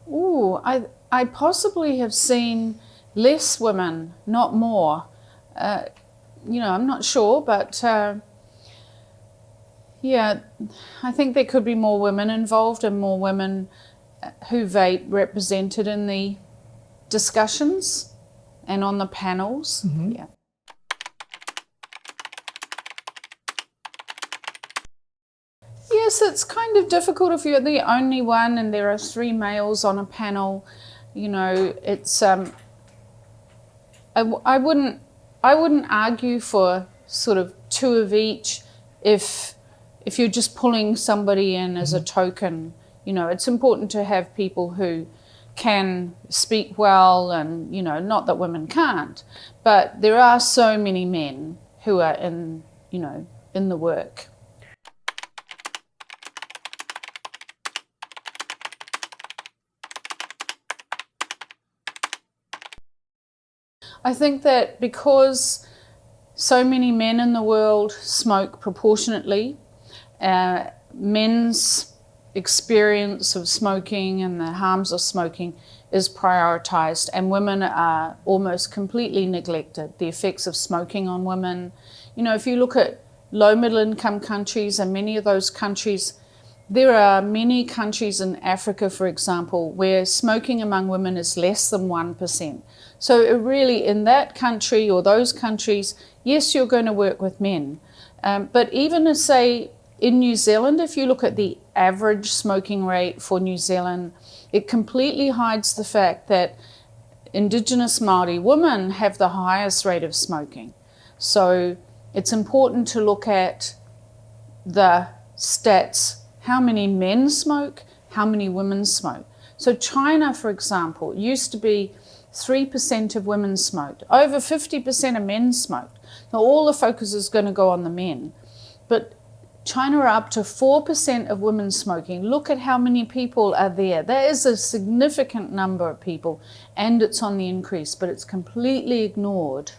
Ooh, I possibly have seen less women, not more. I'm not sure, but yeah, I think there could be more women involved and more women who vape represented in the discussions and on the panels. Mm-hmm. Yeah. Yes, it's kind of difficult if you're the only one and there are 3 males on a panel. It's I wouldn't argue for sort of 2 of each if you're just pulling somebody in as a token. It's important to have people who can speak well, and not that women can't, but there are so many men who are in the work. I think that because so many men in the world smoke proportionately, men's experience of smoking and the harms of smoking is prioritized, and women are almost completely neglected. The effects of smoking on women, if you look at low middle income countries, and many of those countries, there are many countries in Africa, for example, where smoking among women is less than 1%. So it really, in that country or those countries, yes, you're going to work with men. But even say in New Zealand, if you look at the average smoking rate for New Zealand, it completely hides the fact that Indigenous Māori women have the highest rate of smoking. So it's important to look at the stats, how many men smoke, how many women smoke. So China, for example, used to be 3% of women smoked. Over 50% of men smoked. Now all the focus is going to go on the men. But China are up to 4% of women smoking. Look at how many people are there. That is a significant number of people, and it's on the increase, but it's completely ignored.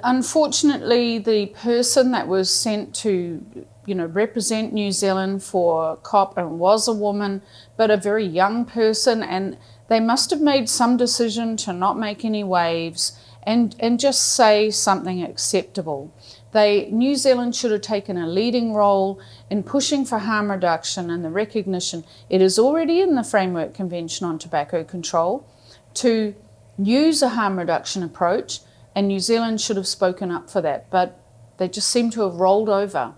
Unfortunately, the person that was sent to, represent New Zealand for COP and was a woman, but a very young person, and they must have made some decision to not make any waves and just say something acceptable. New Zealand should have taken a leading role in pushing for harm reduction and the recognition. It is already in the Framework Convention on Tobacco Control to use a harm reduction approach, and New Zealand should have spoken up for that, but they just seem to have rolled over.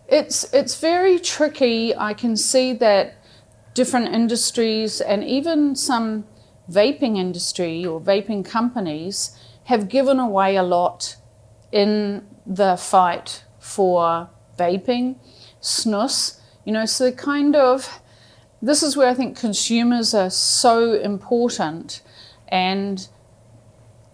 It's very tricky. I can see that different industries and even some vaping industry or vaping companies have given away a lot in the fight for vaping, snus, so this is where I think consumers are so important and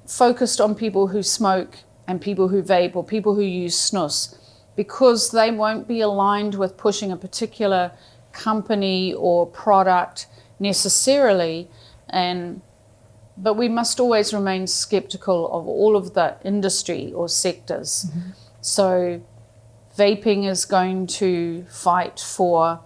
focused on people who smoke and people who vape or people who use snus, because they won't be aligned with pushing a particular company or product necessarily, but we must always remain skeptical of all of the industry or sectors. Mm-hmm. So vaping is going to fight for,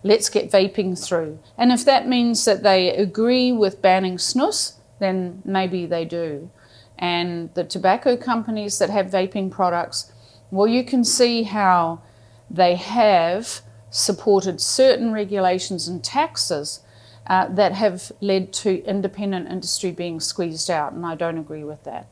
let's get vaping through. And if that means that they agree with banning snus, then maybe they do. And the tobacco companies that have vaping products, well, you can see how they have supported certain regulations and taxes that have led to independent industry being squeezed out, and I don't agree with that.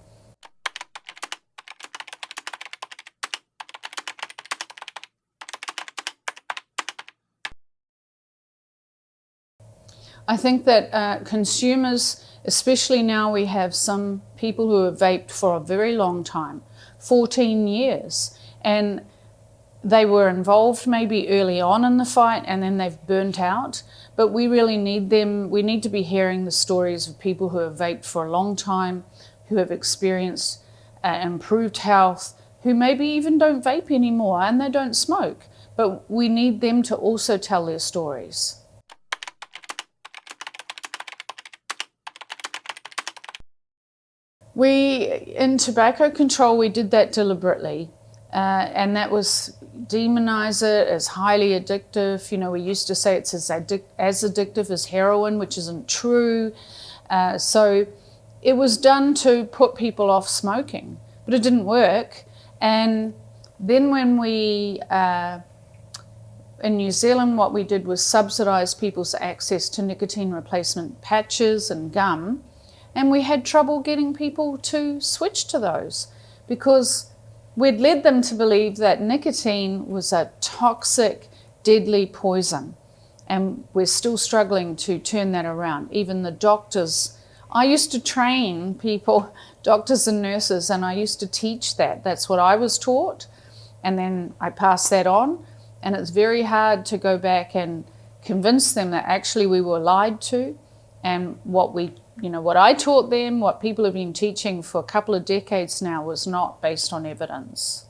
I think that consumers, especially now, we have some people who have vaped for a very long time, 14 years, and they were involved maybe early on in the fight and then they've burnt out, but we really need them. We need to be hearing the stories of people who have vaped for a long time, who have experienced improved health, who maybe even don't vape anymore and they don't smoke. But we need them to also tell their stories. In tobacco control, we did that deliberately. And that was demonize it as highly addictive. We used to say it's as addictive as heroin, which isn't true. So it was done to put people off smoking, but it didn't work. And then when we, in New Zealand, what we did was subsidise people's access to nicotine replacement patches and gum. And we had trouble getting people to switch to those because we'd led them to believe that nicotine was a toxic, deadly poison. And we're still struggling to turn that around. Even the doctors, I used to train people, doctors and nurses, and I used to teach that. That's what I was taught. And then I passed that on. And it's very hard to go back and convince them that actually we were lied to, and what I taught them, what people have been teaching for a couple of decades now, was not based on evidence.